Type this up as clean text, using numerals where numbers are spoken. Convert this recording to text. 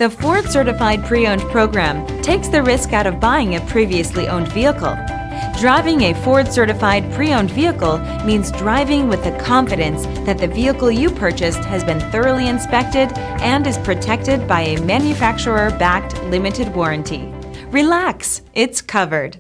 The Ford Certified Pre-Owned program takes the risk out of buying a previously owned vehicle. Driving a Ford Certified Pre-Owned vehicle means driving with the confidence that the vehicle you purchased has been thoroughly inspected and is protected by a manufacturer-backed limited warranty. Relax, it's covered.